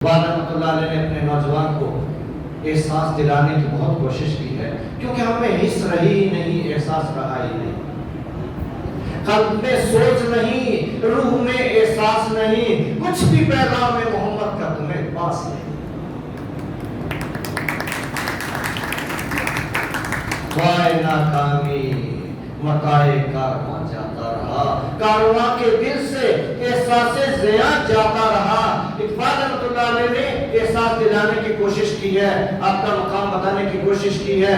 رحمۃ اللہ علیہ نے اپنے نوجوان کو احساس دلانے کی بہت کوشش کی ہے، کیونکہ ہمیں حس رہی ہی نہیں، احساس رہا ہی نہیں، قلب میں سوچ نہیں، روح میں احساس نہیں، کچھ بھی پیغام محمد کا تمہیں پاس نہیں۔ وائے ناکامی متاع کارواں جاتا رہا، کارواں کے دل سے احساس ضیاء جاتا رہا۔ اقبال رحمۃ اللہ علیہ نے احساس دلانے کی کوشش کی ہے، آپ کا مقام بتانے کی کوشش کی ہے،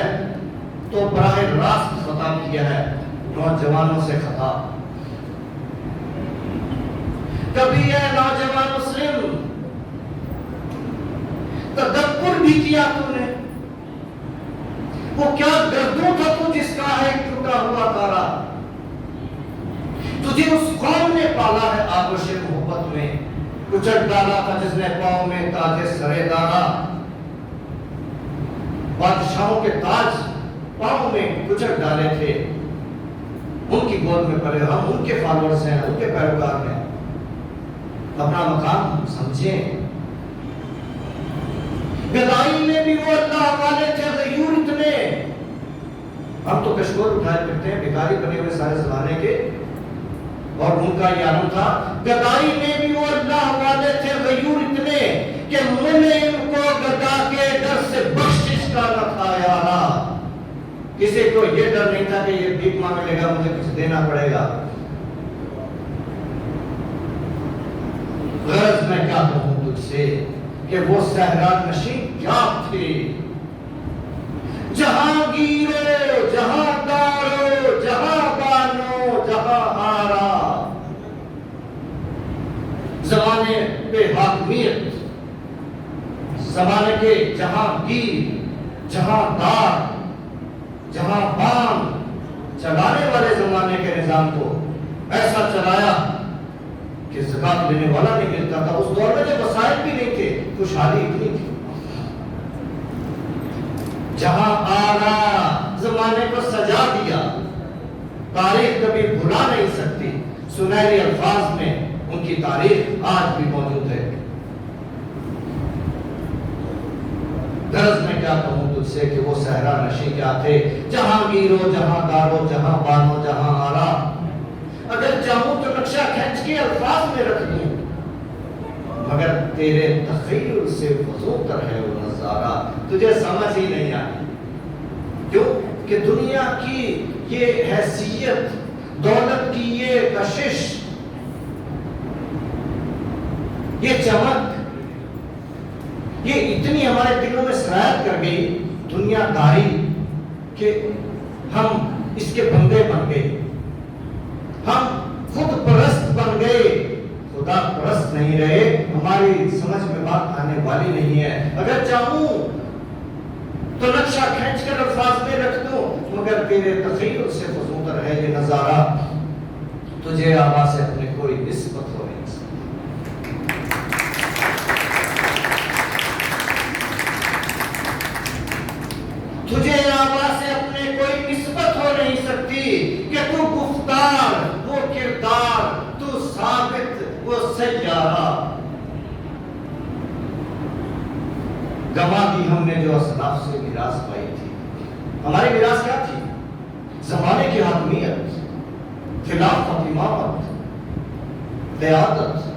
تو براہ راست خطاب کیا ہے نوجوانوں سے خطاب۔ کبھی اے نوجوان مسلم تدبر بھی کیا تو نے؟ وہ کیا گردوں تھا تو جس کا ہے ٹوٹا ہوا تارا؟ تجھے اس قوم نے پالا ہے آغوش محبت میں، کچڑ ڈالا تھا جس نے پاؤں میں تاج سرے دارا۔ بادشاہوں کے تاج پاؤں میں کچڑ ڈالے تھے، ان کی گود میں پڑے، ہم ان کے فالوورز ہیں، ان کے پیروکار ہیں، اپنا مقام سمجھیں۔ گدائی میں بھی وہ اللہ والے تھے غیور اتنے، ہم تو کشکول اٹھائے پھرتے ہیں، بھکاری بنے ہوئے سارے زمانے کے، اور ان کا یہ عالم تھا گدائی میں بھی وہ اللہ والے تھے غیور اتنے کہ منہ ان کو گدا کے ڈر سے بخشش کا نہ تھا یارا۔ کسی کو یہ ڈر نہیں تھا کہ یہ بھیک مانگے گا، مجھے کچھ دینا پڑے گا۔ غرض میں کیا کہوں تجھ سے کہ وہ صحرا نشین کیا تھے، جہانگیرو، جہاندارو، جہاں بانو، جہاں آرا، زمانے پہ حاکمیت، زمانے کے جہانگیر، جہاندار، جہاں بان، چلانے والے زمانے کے نظام کو ایسا چلایا کہ زکات لینے والا نہیں ملتا تھا۔ اس دور میں جو وسائل بھی نہیں تھے، خوشحالی اتنی تھی۔ جہاں آرا، زمانے کو سجا دیا، تاریخ کبھی بھلا نہیں سکتی، سنہری الفاظ میں ان کی تاریخ آج بھی موجود ہے۔ غرض میں کیا کہوں تجھ سے کہ وہ صحرا نشین کیا تھے، جہانگیرو، جہاں دارو، جہاں بانو، جہاں آرا۔ اگر چاہوں تو نقشہ کھینچ کے الفاظ میں رکھ دوں، مگر تیرے تخیل سے فزوں تر ہے وہ نظارہ، تجھے سمجھ ہی نہیں آئی۔ کیوں کہ دنیا کی یہ حیثیت، دولت کی یہ کشش، یہ چمک، یہ اتنی ہمارے دلوں میں سرایت کر گئی دنیا داری کہ ہم اس کے بندے بن گئے، ہم خود پرست بن گئے، خدا پرست نہیں رہے۔ ہماری سمجھ میں بات آنے والی نہیں ہے۔ اگر چاہوں تو نقشہ کھینچ کر الفاظ میں رکھ دوں، مگر تیرے تخیل سے فزوں تر ہے یہ نظارہ، تجھے آواز سے اپنے کوئی نسبت ہو نہیں سکتی۔ تجھے آواز سے اپنے کوئی نسبت ہو نہیں سکتی کہ تو گفتار، وہ کردار، تو ثابت، وہ سیارہ۔ گوا دی ہم نے جو اسلاف سے میراث پائی تھی۔ ہماری میراث کیا تھی؟ زمانے کی حاکمیت، خلافت، امامت، قیادت،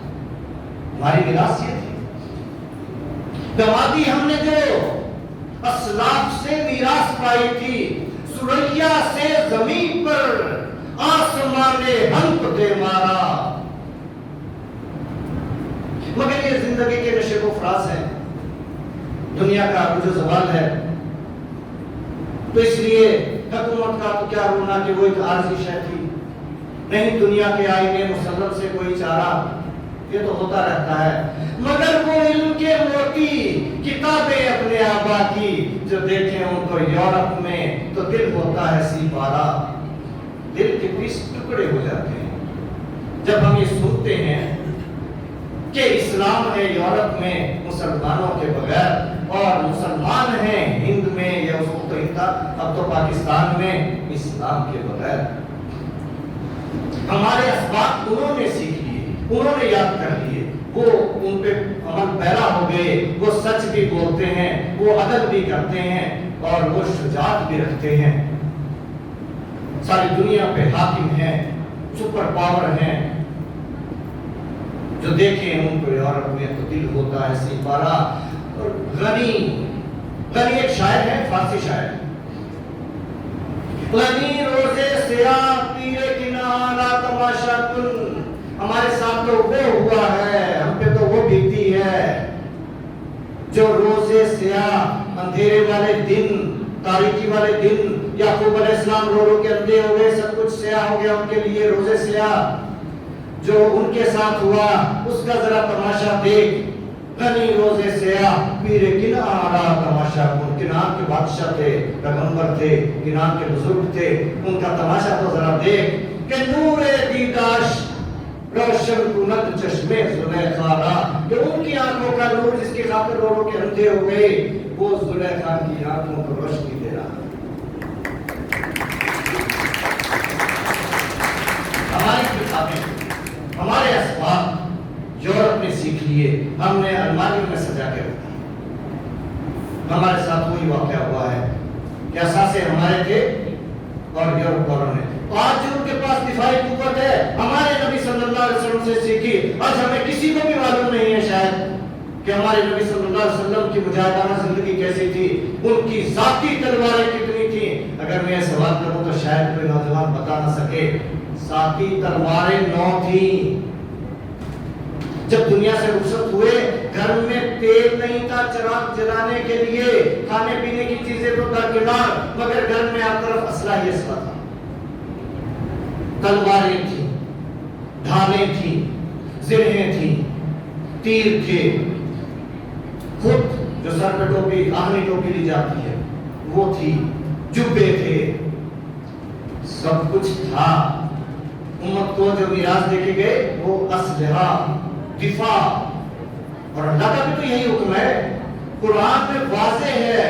ہماری میراث یہ تھی۔ گوا دی ہم نے جو اسلاف سے میراث پائی تھی، سریا سے زمین پر آسمان نے ہنپ دے مارا۔ مگر یہ زندگی کے نشیب و فراز ہے، دنیا کا عروج و زوال ہے، تو اس لیے حکومت کا تو کیا رونا کہ وہ ایک عارضی شے تھی، نہیں دنیا کے آئینے مسلم سے کوئی چارہ، یہ تو ہوتا رہتا ہے۔ مگر وہ علم کے موتی، کتابیں اپنے آبا کی جو دیکھیں ان کو یورپ میں، تو دل ہوتا ہے سی پارا، دل کے پیس ٹکڑے ہو جاتے ہیں جب ہم یہ سنتے ہیں کہ اسلام ہے یورپ میں مسلمانوں کے بغیر، اور مسلمان ہیں ہند میں، یا اس کو تو ہند تھا، اب تو پاکستان میں، اسلام کے بغیر۔ ہمارے اسباق انہوں نے سیکھ لیے، انہوں نے یاد کر لیے، وہ ان پہ عمل پیرا ہو گئے، وہ سچ بھی بولتے ہیں، وہ عدل بھی کرتے ہیں اور وہ شجاعت بھی رکھتے ہیں، ساری دنیا پہ حاکم ہیں، سپر پاور ہیں، جو دیکھیں ان کو یورپ میں تو دل ہوتا ہے سپارہ۔ اور غنی ایک شاعر ہے، فارسی شاعر، غنی روزے سیاہ پیرے کنارہ تماشا کن، ہمارے ساتھ تو وہ ہوا ہے، ہم پہ تو وہ بیتی ہے جو روزے سیاہ، اندھیرے والے دن، تاریکی والے دن، یعقوب علیہ السلام رو رو کے اندھے ہو گئے، سب کچھ سیاہ ہو گیا ان کے لیے، روزے سیاہ جو ان کے ساتھ ہوا اس کا ذرا تماشا دیکھ۔ غنی روزے سیاہ پیر کنارہ تماشا کن، کنان کے بادشاہ تھے، پیغمبر تھے، کنان کے بزرگ تھے، ان کا تماشا تو ذرا دیکھ کہ نور دیداش روشن کند چشمے زلیخا را، کہ ان کی آنکھوں کا نور جس کی خاطر رو رو کے اندھے ہو گئے، وہ زلیخا کی آنکھوں کو روشنی دے رہا۔ ہماری کتابیں، ہمارے اسباب یورپ نے سیکھ لیے، ہم نے الماریوں میں سجا کے رکھا۔ ہمارے ساتھ وہی واقعہ ہوا ہے کہ اثاثے ہمارے تھے اور یورپ والوں نے، آج جو ان کے پاس دفاعی قوت ہے ہمارے نبی صلی اللہ علیہ وسلم سے سیکھی، آج ہمیں کسی کو بھی معلوم نہیں ہے شاید کہ ہمارے نبی صلی اللہ علیہ وسلم کی مجاہدانہ زندگی کیسی تھی، ان کی ذاتی تلواریں کتنی تھیں۔ اگر میں سوال کروں تو شاید کوئی نوجوان بتا نہ سکے، ذاتی تلواریں 9 تھیں۔ جب دنیا سے رخصت ہوئے، گھر میں تیل نہیں تھا چراغ جلانے کے لیے، کھانے پینے کی چیزیں تو درکنار، مگر گھر میں ہر طرف اسلحہ ہی اسلحہ تھا، تلواریں تھیں، ڈھالیں تھیں، زرہیں تھیں، تیر تھے، خود جو سر پہ ٹوپی آہنی ٹوپی لی جاتی ہے وہ تھی، جبے تھے، سب کچھ تھا۔ امت کو جو میراث دے کے گئے وہ اسلحہ، دفاع، اور اللہ کا بھی تو یہی حکم ہے، قرآن میں واضح ہے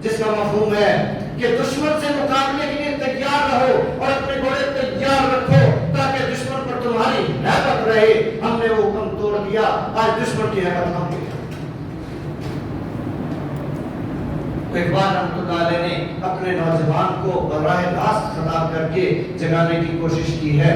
جس کا مفہوم ہے کہ دشمن سے مقابلے کے لیے تیار رہو اور اپنے گھوڑے تیار رکھو تاکہ دشمن پر تمہاری ہیبت رہے۔ ہم نے وہ حکم توڑ دیا، آج دشمن کی ہیبت ہم نے۔ اقبال رحمۃ اللہ علیہ نے اپنے نوجوان کو براہ راست خطاب کر کے جگانے کی کوشش کی ہے۔